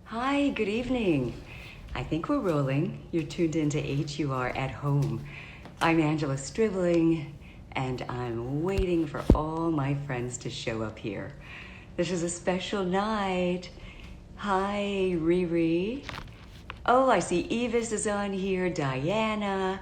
Hi, good evening. I think we're rolling. You're tuned into HUR at Home. I'm Angela Stribling, and I'm waiting for all my friends to show up here. This is a special night. Hi, Riri. Oh, I see Evis is on here, Diana,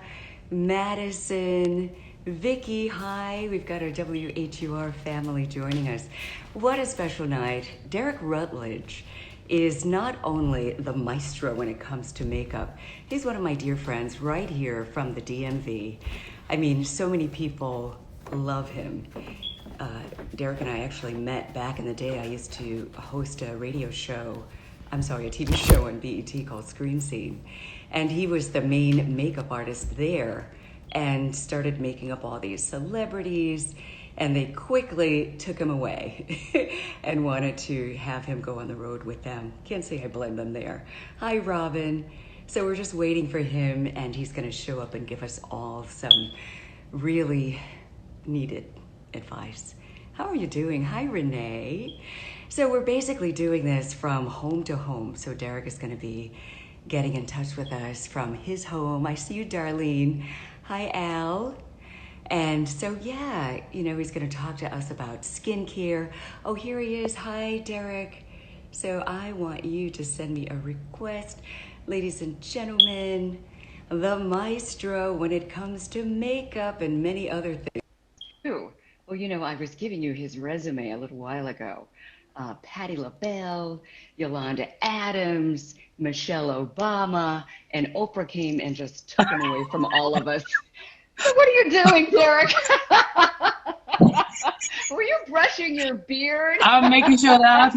Madison, Vicky, hi. We've got our WHUR family joining us. What a special night. Derrick Rutledge is not only the maestro when it comes to makeup, he's one of my dear friends right here from the DMV. I mean, so many people love him. Derrick and I actually met back in the day. I used to host a radio show, a TV show on BET called Screen Scene. And he was the main makeup artist there and started making up all these celebrities. And they quickly took him away and wanted to have him go on the road with them. Can't say I blame them there. Hi, Robin. So we're just waiting for him, and he's going to show up and give us all some really needed advice. How are you doing? Hi, Renee. So we're basically doing this from home to home. So Derrick is going to be getting in touch with us from his home. I see you, Darlene. Hi, Al. And so, yeah, he's going to talk to us about skincare. Oh, here he is. Hi, Derrick. So I want you to send me a request. Ladies and gentlemen, the maestro when it comes to makeup and many other things. Well, I was giving you his resume a little while ago. Patti LaBelle, Yolanda Adams, Michelle Obama, and Oprah came and just took him away from all of us. So what are you doing, Derrick? Were you brushing your beard? I'm making sure that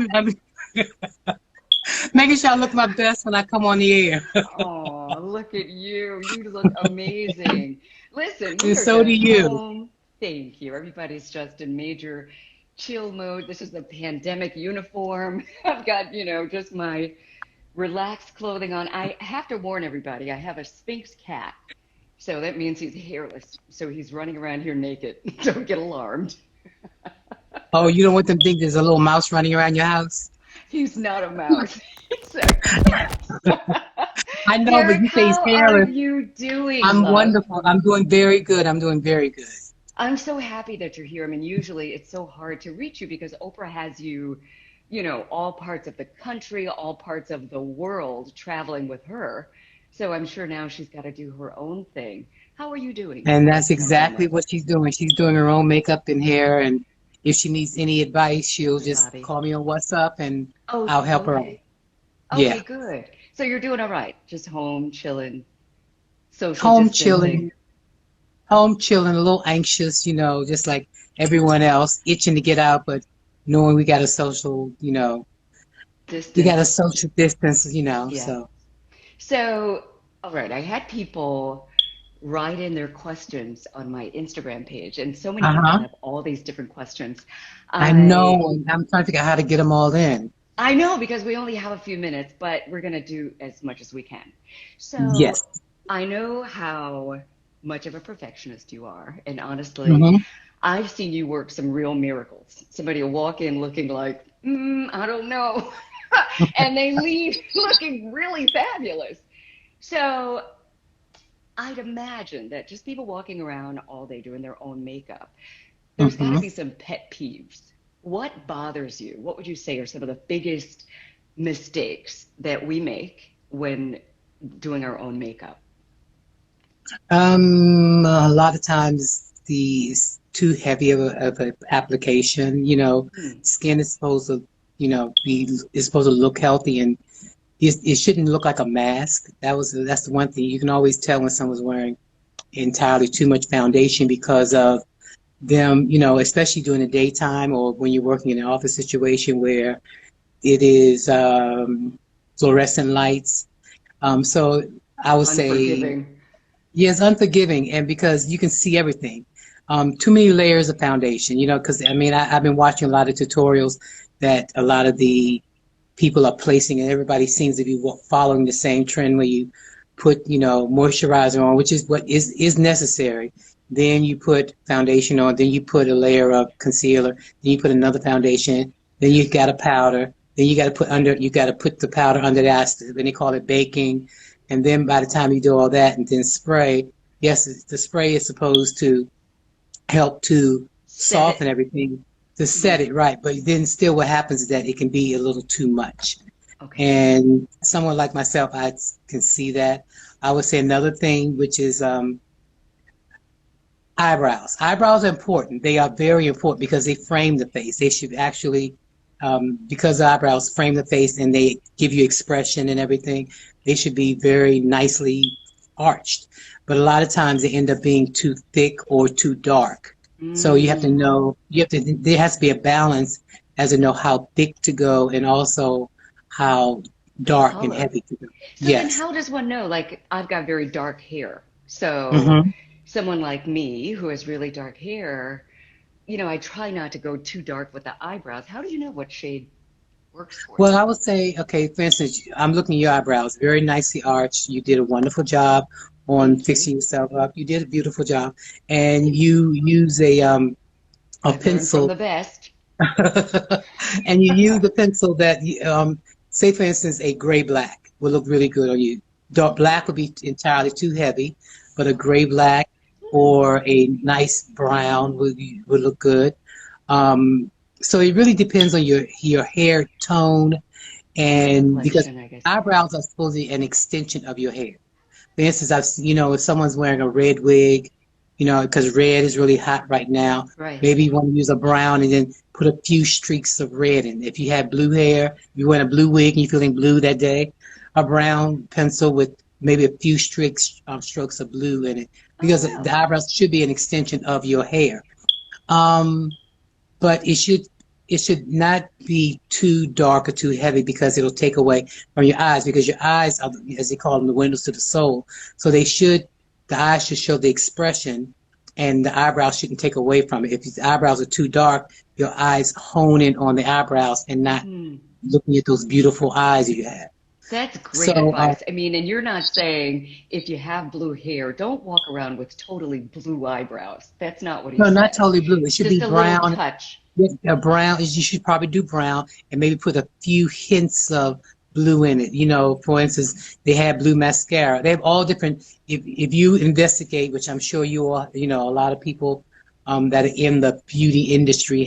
making sure I look my best when I come on the air. Oh, look at you. You look amazing. Listen, we And are so do just you. home. Thank you. Everybody's just in major chill mode. This is the pandemic uniform. I've got, just my relaxed clothing on. I have to warn everybody, I have a Sphynx cat. So that means he's hairless. So he's running around here naked. Don't get alarmed. Oh, you don't want them to think there's a little mouse running around your house? He's not a mouse. He's a cat. I know, but Derrick, you say he's how are hairless. you doing, I'm love? wonderful. I'm doing very good. I'm doing very good. I'm so happy that you're here. I mean, usually it's so hard to reach you because Oprah has you, all parts of the country, all parts of the world traveling with her. So I'm sure now she's got to do her own thing. How are you doing And with that's the exactly pandemic? what she's doing. She's doing her own makeup and hair. And if she needs any advice, she'll just Bobby. call me on WhatsApp and Oh, I'll help her out. okay. Okay, Yeah. good. So you're doing all right. Just home, chilling, social Home distancing. chilling, home chilling, a little anxious, just like everyone else, itching to get out, but knowing we got a Distance. social distance, Yeah. so. So, all right, I had people write in their questions on my Instagram page, and so many people Uh-huh. have all these different questions. I I know, and I'm trying to figure out how to get them all in. I know because we only have a few minutes, but we're going to do as much as we can. So, Yes. I know how much of a perfectionist you are, and honestly, Mm-hmm. I've seen you work some real miracles. Somebody will walk in looking like, I don't know, and they leave looking really fabulous. So I'd imagine that just people walking around all day doing their own makeup, there's got to Mm-hmm. be some pet peeves. What bothers you? What would you say are some of the biggest mistakes that we make when doing our own makeup? A lot of times the it's too heavy of a application, Hmm. skin is supposed to, is supposed to look healthy and it shouldn't look like a mask. That's the one thing you can always tell when someone's wearing entirely too much foundation because of them, especially during the daytime or when you're working in an office situation where it is fluorescent lights. So I would say, Unforgiving. yes, unforgiving, and because you can see everything. Too many layers of foundation, because I mean, I've been watching a lot of tutorials that a lot of the people are placing, and everybody seems to be following the same trend where you put, moisturizer on, which is what is necessary. Then you put foundation on, then you put a layer of concealer, then you put another foundation, then you've got a powder, Then you got to put the powder under the eyes. Then they call it baking. And then by the time you do all that and then spray, yes, the spray is supposed to help to Set soften it. everything, to set it right. But then still what happens is that it can be a little too much. Okay. And someone like myself, I can see that. I would say another thing, which is eyebrows. Eyebrows are important. They are very important because they frame the face. They should actually, because the eyebrows frame the face and they give you expression and everything, they should be very nicely arched. But a lot of times they end up being too thick or too dark. So you have to Mm. know, there has to be a balance as to know how thick to go and also how The dark and color. heavy to go. So then Yes. how does one know? Like, I've got very dark hair. So hmm someone like me who has really dark hair, I try not to go too dark with the eyebrows. How do you know what shade works for Well, you? I would say, okay, for instance, I'm looking at your eyebrows, very nicely arched. You did a wonderful job on Thank you. fixing yourself up. You did a beautiful job. And Thank you. you use a I've learned from pencil the best. and you use the pencil that, say, for instance, a gray black will look really good on you. Dark black would be entirely too heavy, but a gray black or a nice brown would look good. So it really depends on your hair tone, and because Complexion, I guess. eyebrows are supposedly an extension of your hair. For instance, if someone's wearing a red wig, because red is really hot right now, Right. maybe you want to use a brown and then put a few streaks of red in. If you have blue hair, you wear a blue wig and you're feeling blue that day, a brown pencil with maybe a few strokes of blue in it, Oh, because wow. the eyebrows should be an extension of your hair. Um, but it should not be too dark or too heavy because it'll take away from your eyes, because your eyes are, as they call them, the windows to the soul. So the eyes should show the expression, and the eyebrows shouldn't take away from it. If the eyebrows are too dark, your eyes hone in on the eyebrows and not Hmm. looking at those beautiful eyes you have. That's great So, advice. I mean, and you're not saying if you have blue hair, don't walk around with totally blue eyebrows. That's not what he no, not said. totally blue. It should Just be a little brown. touch. Yes, a brown is, you should probably do brown and maybe put a few hints of blue in it. For instance, they have blue mascara. They have all different. If you investigate, which I'm sure you all, a lot of people that are in the beauty industry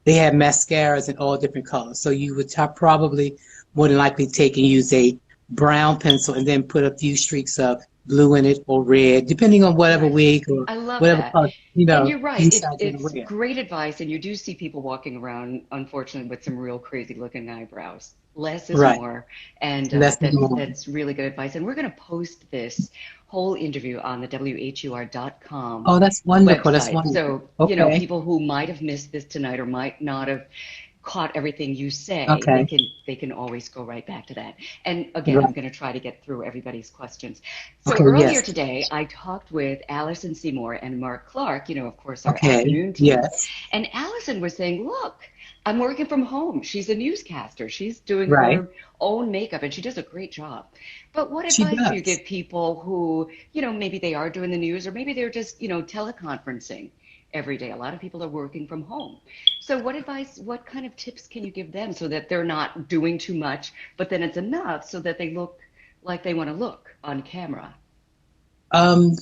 they have mascaras in all different colors. So you would probably more than likely take and use a brown pencil and then put a few streaks of blue in it or red, depending on whatever Right. wig or I love whatever that. color, And you're right. you It's decide you want it's to wear. great advice, and you do see people walking around, unfortunately, with some real crazy looking eyebrows. Less is Right. more, and Less is that's more. that's really good advice. And we're going to post this whole interview on the WHUR.com Oh, that's wonderful. That's website. wonderful. So, Okay. people who might have missed this tonight or might not have caught everything you say, they Okay. can always go right back to that. And again, I'm Right. going to try to get through everybody's questions. So Okay. earlier Yes. today, I talked with Allison Seymour and Mark Clark, of course, our Okay. afternoon team. Yes. And Allison was saying, look, I'm working from home. She's a newscaster. She's doing Right. her own makeup and she does a great job. But what She advice do you does. give people who, maybe they are doing the news or maybe they're just, teleconferencing every day? A lot of people are working from home. So what kind of tips can you give them so that they're not doing too much, but then it's enough so that they look like they want to look on camera? Um,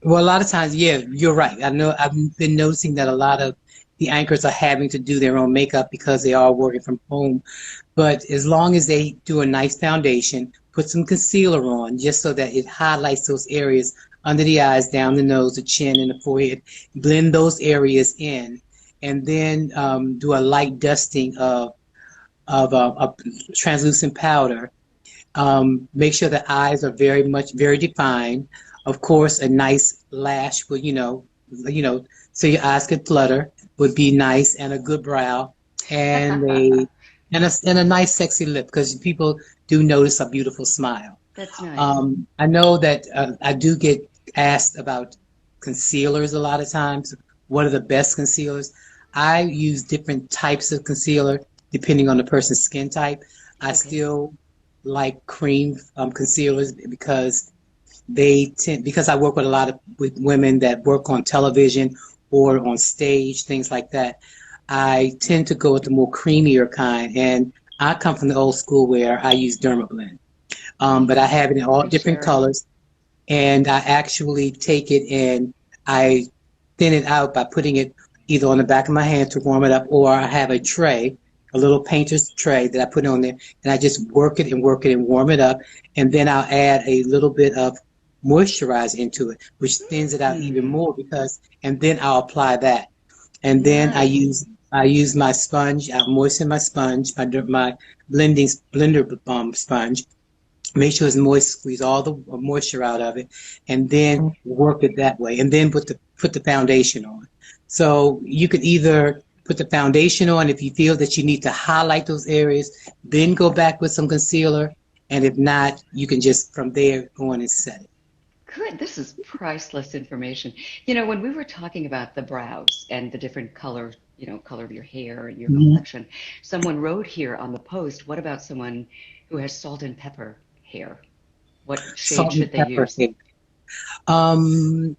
well, a lot of times, yeah, you're right. I know I've been noticing that a lot of the anchors are having to do their own makeup because they are working from home. But as long as they do a nice foundation, put some concealer on just so that it highlights those areas under the eyes, down the nose, the chin, and the forehead, blend those areas in, and then do a light dusting of translucent powder. Make sure the eyes are very defined. Of course, a nice lash would, so your eyes could flutter would be nice, and a good brow, and a nice sexy lip, because people do notice a beautiful smile. That's nice. I know that I do get asked about concealers a lot of times. What are the best concealers? I use different types of concealer depending on the person's skin type. I Okay. still like cream concealers because because I work with women that work on television or on stage, things like that. I tend to go with the more creamier kind. And I come from the old school where I use Dermablend. But I have it in all different Sharing. colors. And I actually take it and I thin it out by putting it either on the back of my hand to warm it up, or I have a tray, a little painter's tray that I put on there, and I just work it and work it and warm it up, and then I'll add a little bit of moisturizer into it, which thins it out even more and then I'll apply that. And then Nice. I use my sponge, I moisten my sponge, my blender sponge, make sure it's moist, squeeze all the moisture out of it, and then work it that way. And then put the foundation on. So you could either put the foundation on if you feel that you need to highlight those areas, then go back with some concealer, and if not, you can just from there go on and set it. Good. This is priceless information. You know, when we were talking about the brows and the different color, color of your hair and your Mhm. complexion, someone wrote here on the post, what about someone who has salt and pepper hair? What shade Salt and should they pepper use? hair. Um,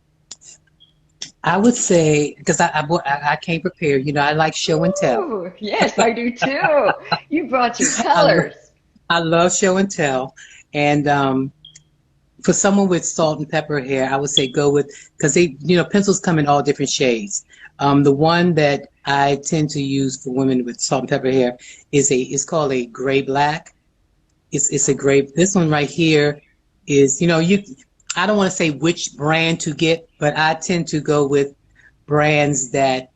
I would say because I came prepared. I like show and tell. Ooh, yes, I do too. You brought your I, lo- colors. I love show and tell, and for someone with salt and pepper hair, I would say go with because pencils come in all different shades. The one that I tend to use for women with salt and pepper hair is called a gray black. It's a gray. This one right here is I don't want to say which brand to get, but I tend to go with brands that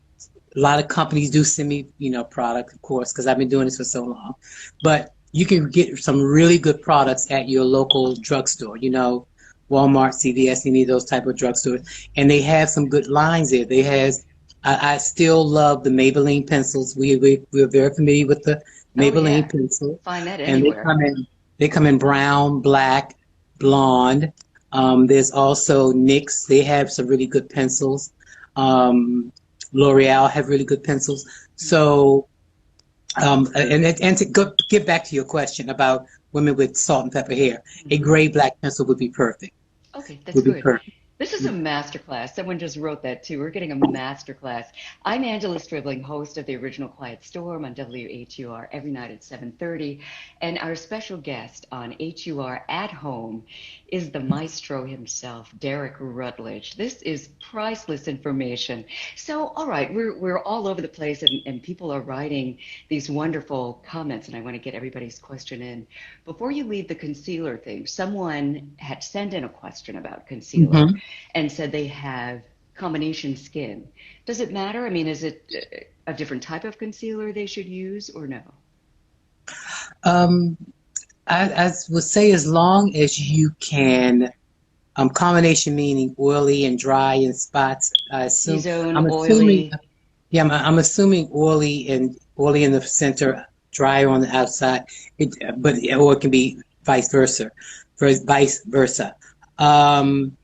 a lot of companies do send me, product, of course, because I've been doing this for so long. But you can get some really good products at your local drugstore, Walmart, CVS, any of those type of drugstores. And they have some good lines there. I still love the Maybelline pencils. We're very familiar with the Oh yeah, Maybelline pencil. find that And anywhere. they come in brown, black, blonde. There's also NYX. They have some really good pencils. L'Oreal have really good pencils. So, and to get back to your question about women with salt and pepper hair, a Mhm. gray black pencil would be perfect. Okay, that's Would be good. perfect. This is a masterclass. Someone just wrote that too. We're getting a masterclass. I'm Angela Stribling, host of the original Quiet Storm on WHUR every night at 7:30, and our special guest on HUR at Home is the maestro himself, Derrick Rutledge. This is priceless information. So, all right, we're all over the place, and people are writing these wonderful comments, and I want to get everybody's question in. Before you leave the concealer thing, someone had sent in a question about concealer Hmm. and said they have combination skin. Does it matter? I mean, is it a different type of concealer they should use or no? Um, I would say as long as you can, combination meaning oily and dry and spots. T-zone, I'm assuming, oily. yeah, I'm assuming oily in the center, drier on the outside. Or it can be vice versa. Um,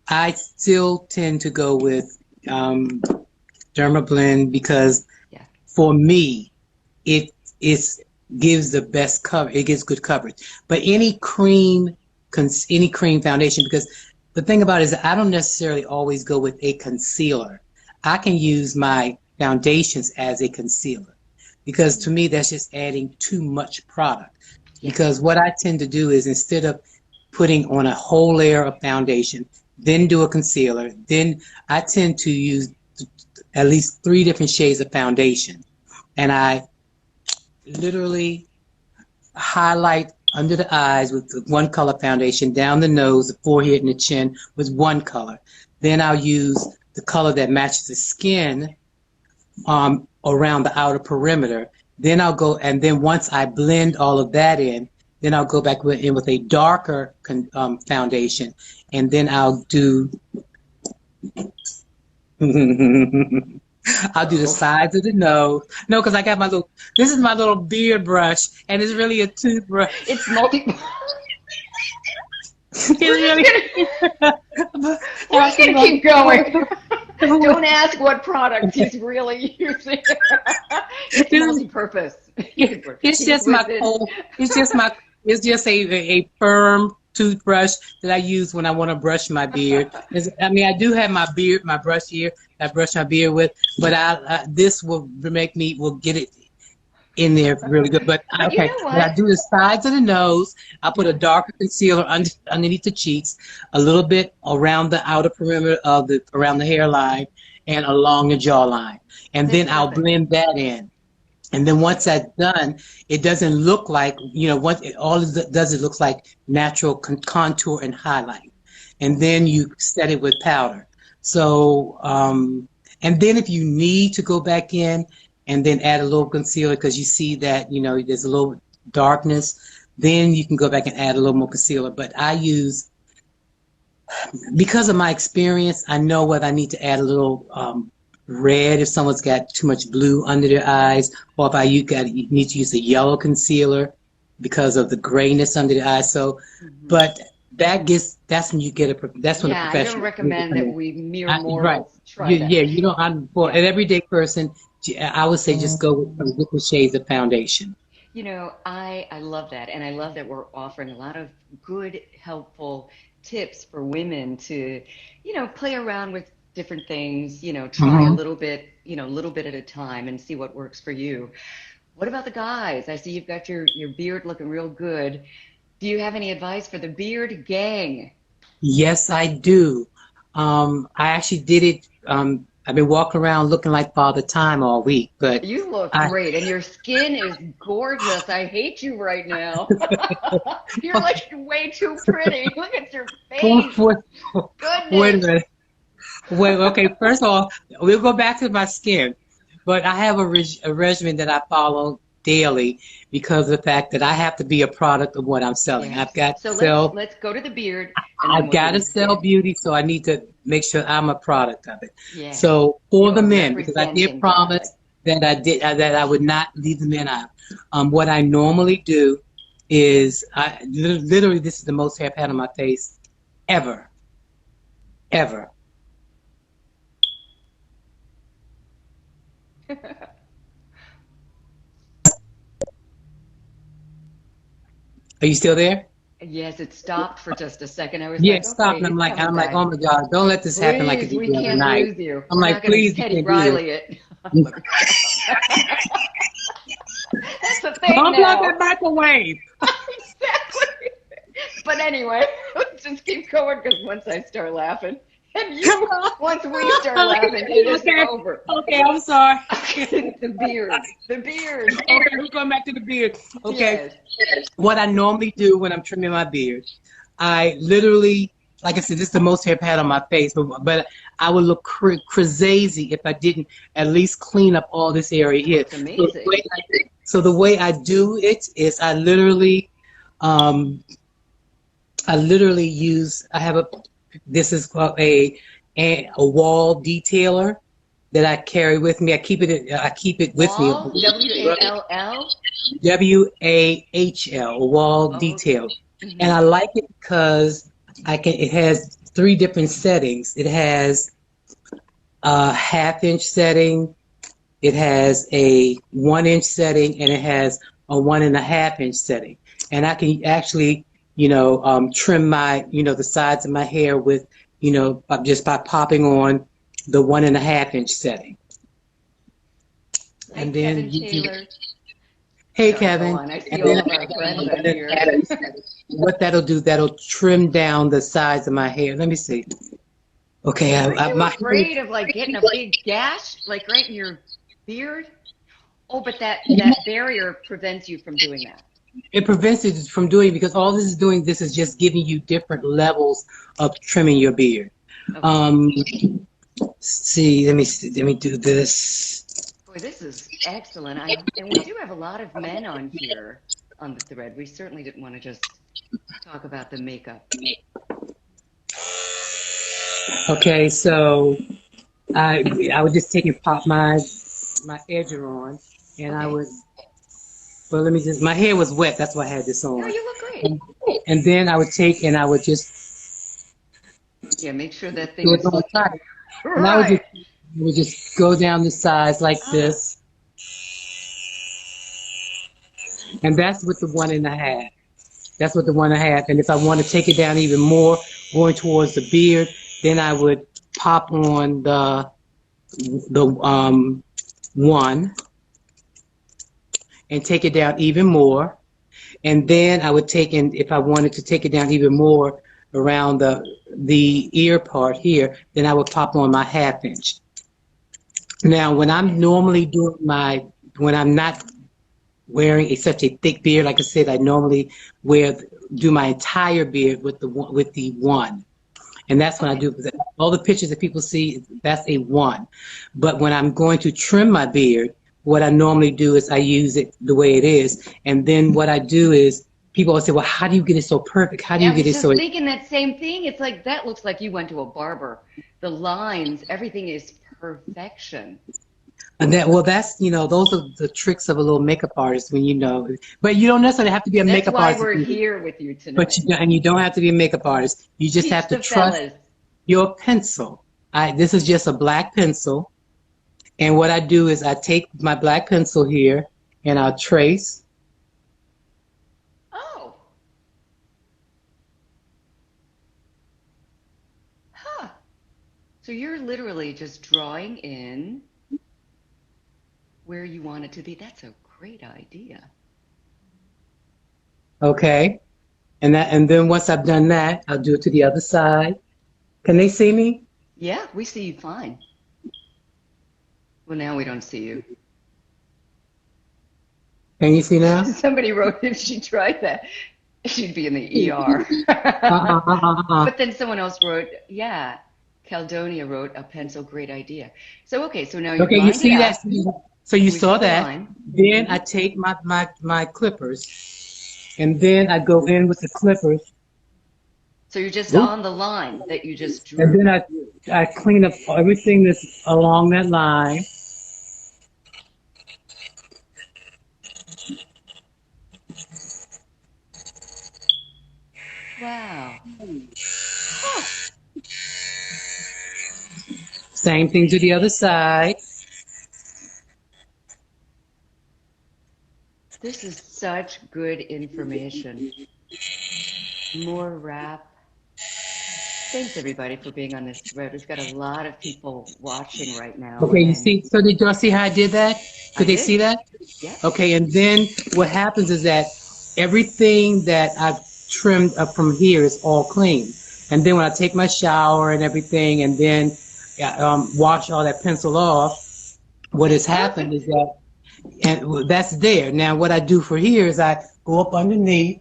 I still tend to go with Dermablend because Yeah. for me, it is gives the best cover. It gives good coverage. But any cream foundation, because the thing about it is that I don't necessarily always go with a concealer. I can use my foundations as a concealer because to me that's just adding too much product. Yeah. Because what I tend to do is instead of putting on a whole layer of foundation, then do a concealer, then I tend to use at least 3 different shades of foundation. And I literally highlight under the eyes with the one color foundation, down the nose, the forehead, and the chin with one color. Then I'll use the color that matches the skin around the outer perimeter. Then I'll go, and then once I blend all of that in, then I'll go back in with a darker foundation, and then I'll do I'll do the Uh-oh. sides of the nose. No, because I got this is my little beard brush, and it's really a toothbrush. It's multi. It's We're just really, gonna we're just gonna keep going. Don't ask what product he's really using. It's multi-purpose. You can brush it's teeth just my with it. cold, it's just a firm toothbrush that I use when I want to brush my beard. I mean, I do have my brush here. I brush my beard with, but this will get it in there really good. But But you okay, know what I what? do the sides of the nose. I put a darker concealer underneath the cheeks, a little bit around the outer perimeter of around the hairline, and along the jawline, and That's then I'll perfect. blend that in. And then once that's done, it doesn't look like, all it does, it looks like natural contour and highlight. And then you set it with powder. So, and then if you need to go back in and then add a little concealer because you see that, there's a little darkness, then you can go back and add a little more concealer. But because of my experience, I know whether I need to add a little red if someone's got too much blue under their eyes, or if you need to use a yellow concealer because of the grayness under the eyes. So, but that's when you get that's when a Yeah, I professional. don't recommend that we mere Right. mortals try You, that. yeah, you know, for Yeah. an everyday person, I would say just go with some different shades of foundation. I love that. And I love that we're offering a lot of good, helpful tips for women to, play around with different things, try a Hmm. little bit at a time and see what works for you. What about the guys? I see you've got your beard looking real good. Do you have any advice for the beard gang? Yes, I do. I actually did it. I've been walking around looking like Father Time all week, but You look I, great, and your skin is gorgeous. I hate you right now. You're like way too pretty. Look at your face. wait, wait a Goodness. minute. Wait, okay, first of all, we'll go back to my skin, but I have a regimen that I follow daily because of the fact that I have to be a product of what I'm selling. Yes. I've got to So sell, let's go to the beard, and then I've we'll got do to the sell skin. beauty, so I need to make sure I'm a product of it. Yes. So for You the are men, because I did representing, darling. promise that I would not leave the men out. What I normally do is literally this is the most hair I've had on my face ever, ever. Are you still there? Yes, it stopped for just a second. I was Yeah, like, stop. okay, And he's coming I'm like, back. oh my God, don't let this happen like it Please, did we the other can't night. lose you. I'm We're not like, going to please, you Teddy can't do Riley it. this. Let me stop. That's the thing Unplug that now. microwave. Exactly. But anyway, let's just keep going because once I start laughing, and Come once we start on. laughing, it is Okay, over. okay, I'm sorry. The beard. The beard. Okay, we're going back to the beard. Okay, Yes. what I normally do when I'm trimming my beard, I literally, like I said, this is the most hair I've had on my face, but I would look crazy if I didn't at least clean up all this area Oh, here. it's amazing. So the way I do it is um, I literally use, this is called a wall detailer that I carry with me. I keep it with me. Wall, WALL. WAHL, a wall Oh, okay. detail. And Hmm. I like it because it has three different settings. It has a half-inch setting, it has a 1 inch setting, and it has a 1.5 inch setting. And I can actually, trim the sides of my hair with, just by popping on the 1.5 inch setting. Hi, And Kevin then Taylor. hey, Sorry, go Kevin. on. I see And all then, of our friends on and then here. what that'll do, that'll trim down the sides of my hair. Let me see. Okay, Aren't you my afraid of like getting a big gash, like right in your beard? Oh, but that hair, that barrier prevents you from doing that. it prevents it from doing because all this is just giving you different levels of trimming your beard. Okay. Um, let me do this. Boy, this is excellent. And we do have a lot of men on here on the thread. We certainly didn't want to just talk about the makeup. Okay, so I would just take and pop my edger on, and I Okay. would. Well, let me just. My hair was wet, that's why I had this No, on. you look great. And, and then I would take and I would just Yeah, make sure that do thing it is on looking top, and right. I would just go down the sides like Ah, this, and that's with the 1.5. That's what the 1.5. And if I want to take it down even more, going towards the beard, then I would pop on the the one and take it down even more. And then I would take in, if I wanted to take it down even more around the ear part here, then I would pop on my 1/2 inch. Now, when I'm normally doing when I'm not wearing such a thick beard, like I said, I normally do my entire beard with the one. And that's when I do, all the pictures that people see, that's a one. But when I'm going to trim my beard, what I normally do is I use it the way it is. And then what I do is, people always say, well, how do you get it so perfect? How do you I get was it so... just thinking that same thing. It's like that looks like you went to a barber. The lines, everything is perfection. And that's, those are the tricks of a little makeup artist when but you don't necessarily have to be a That's makeup why artist. we're here with you But tonight. and you don't have to be a makeup artist. You just Teach have to the trust fellas. your pencil. This is just a black pencil. And what I do is I take my black pencil here and I'll trace. Oh. Huh. So you're literally just drawing in where you want it to be. That's a great idea. Okay. And then once I've done that, I'll do it to the other side. Can they see me? Yeah, we see you fine. Well, now we don't see you. Can you see now? Somebody wrote if she tried that, she'd be in the ER. But then someone else wrote, yeah, Caldonia wrote a pencil, great idea. So, okay, so now you've Okay, you lined it see that? up. So you We saw see the that. line. Then I take my clippers and then I go in with the clippers. So you're just Oop. on the line that you just And drew. then I clean up everything that's along that line. Wow. Huh. Same thing to the other side. This is such good information. More rap. Thanks everybody for being on this thread. We've got a lot of people watching right now, Okay, you and see, so did y'all see how I did that? I Could they see did. that? Yep. Okay, and then what happens is that everything that I've trimmed up from here is all clean. And then when I take my shower and everything and then wash all that pencil off, what has happened is that, and that's there. Now what I do for here is I go up underneath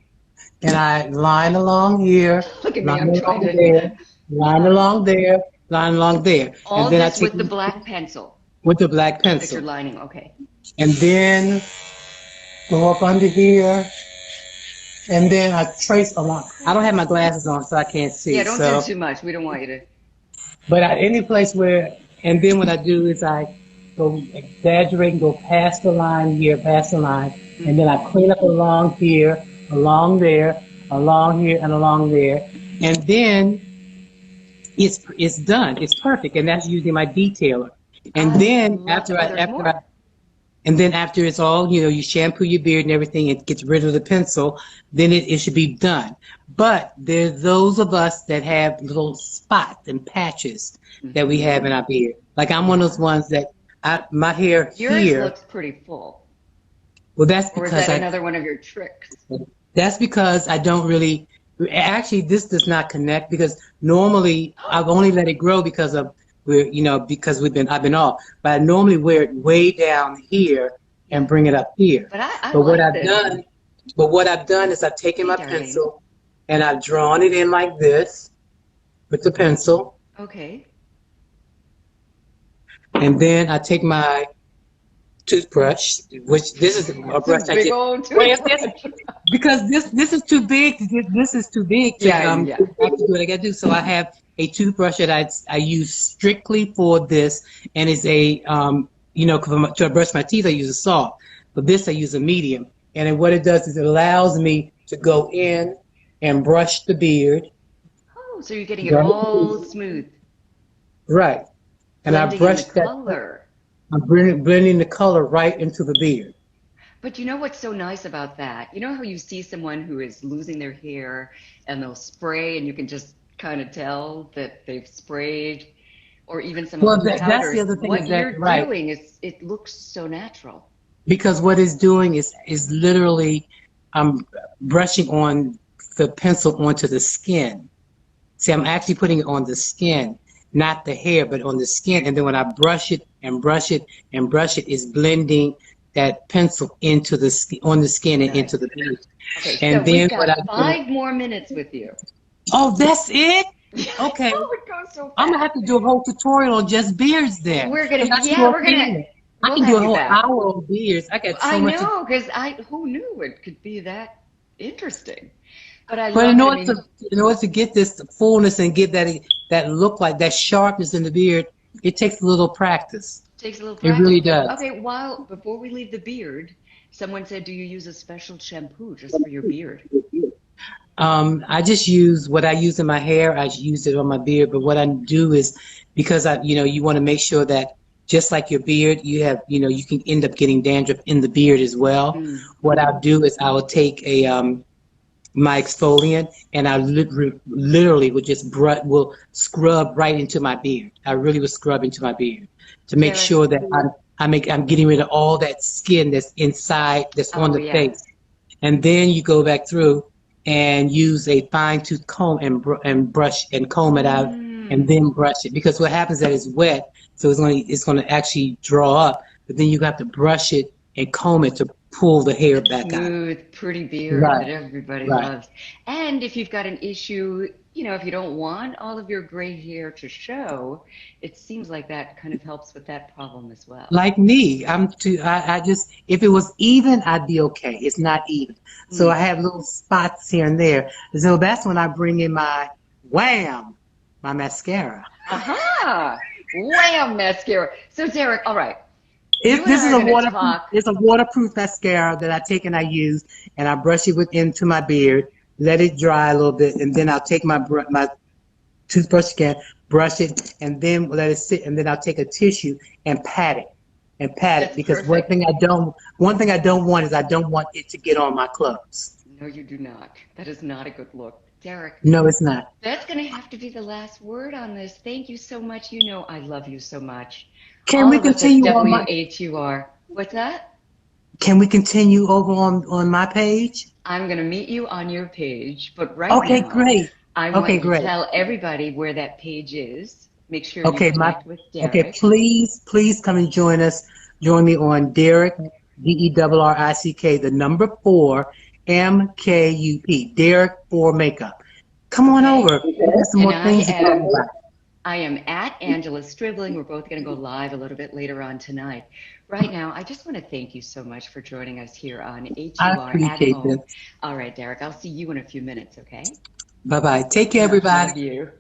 and I line along here, Look at me, line I'm trying along to. there, line Yeah. along there, line along there. And All then I this take with the black pencil with the black that you're pencil. lining. Okay. And then go up under here, and then I trace along. I don't have my glasses on, so I can't Yeah, see. don't do So, too much. We don't want you to. but any place where, and then what I do is I go exaggerate and go past the line here, past the line, and then I clean up along here, along there, along here, and along there, and then it's done. It's perfect, and that's usually my detailer. And I then love. Oh, there's more. and then after it's all, you shampoo your beard and everything, it gets rid of the pencil, then it should be done. But there's those of us that have little spots and patches that we have in our beard. Like I'm one of those ones that my hair Yours here, looks pretty full. well, Or is that another one of your tricks? that's because I don't really, actually, this does not connect because normally I've only let it grow because I've been off. But I normally wear it way down here and bring it up here. But I But what like I've this. done, but what I've done is I've taken Hey, my darling. pencil and I've drawn it in like this with the pencil. Okay. And then I take my toothbrush, which this is a brush It's a I big did. old Well, it's toothbrush. because this is too big. This is too big to Yeah. I have to do what I got to do. So I have a toothbrush that I use strictly for this, and it's to brush my teeth I use a soft. For this I use a medium, and then what it does is it allows me to go in and brush the beard. Oh, so you're getting it all smooth, Right, and I blending in the brush that. color. I'm blending the color right into the beard. But you know what's so nice about that? You know how you see someone who is losing their hair and they'll spray and you can just kind of tell that they've sprayed? or even some Well, of the that's the powders. other thing What is that, you're right. doing is, it looks so natural. Because what it's doing is literally brushing on the pencil onto the skin. See, I'm actually putting it on the skin, not the hair, but on the skin. And then when I brush it and brush it and brush it, it's blending that pencil into the on the skin and Right. into the beard. Okay, so And we've then what I got do, 5 more minutes with you. oh, that's it? I Okay. know it goes so I'm gonna fast. have to do a whole tutorial on just beards then. We're Because gonna, I yeah, still we're gonna, can. I we'll can do have a you whole back. hour on beards. I got so I much to. know, because who knew it could be that interesting? But I But love it. I mean, in order to get this fullness and get that look like that sharpness in the beard, it takes a little practice. takes a little It practice. really But does. okay, before we leave the beard, someone said, do you use a special shampoo just for your beard? I just use what I use in my hair. I use it on my beard. But what I do is because you want to make sure that just like your beard, you can end up getting dandruff in the beard as well. Mm. What I'll do is I will take my exfoliant and I literally would just will scrub right into my beard. I really would scrub into my beard to make Derek, sure that I'm getting rid of all that skin that's inside, that's on oh the yeah. face. And then you go back through and use a fine tooth comb and brush and comb it out and Mm. then brush it, because what happens is that it's wet, so it's going to actually draw up, but then you have to brush it and comb it to pull the hair That back out. smooth, pretty beard Right, that everybody right. loves. And if you've got an issue, if you don't want all of your gray hair to show, it seems like that kind of helps with that problem as well. Like me, I just, if it was even, I'd be okay. It's not even. So I Mm. have little spots here and there. So that's when I bring in my mascara. Aha! Wham! Mascara. So, Derek, all right. You If and this I is are a going to waterproof, talk. it's a waterproof mascara that I take and I use, and I brush it into my beard, let it dry a little bit, and then I'll take my toothbrush again, brush it, and then let it sit, and then I'll take a tissue and pat it, That's because perfect. one thing I don't want is I don't want it to get on my clothes. No, you do not. That is not a good look. Derek, No, it's not. that's going to have to be the last word on this. Thank you so much. You know I love you so much. Can All we of us at continue on my? WHUR. What's that? Can we continue over on my page? I'm going to meet you on your page, but right Okay, now, great. I want Okay, you to great. tell everybody where that page is. Make sure you Okay, connect with okay. Derek. Please come and join us. Join me on Derrick, DERRICK, the number 4, MKUP, Derrick for Makeup. Come on Okay? over. We got some And more things to talk about. I am at Angela Stribling. We're both going to go live a little bit later on tonight. Right now, I just want to thank you so much for joining us here on I HUR at appreciate this. Home. All right, Derek, I'll see you in a few minutes, okay? Bye bye. Take care, everybody. Love you.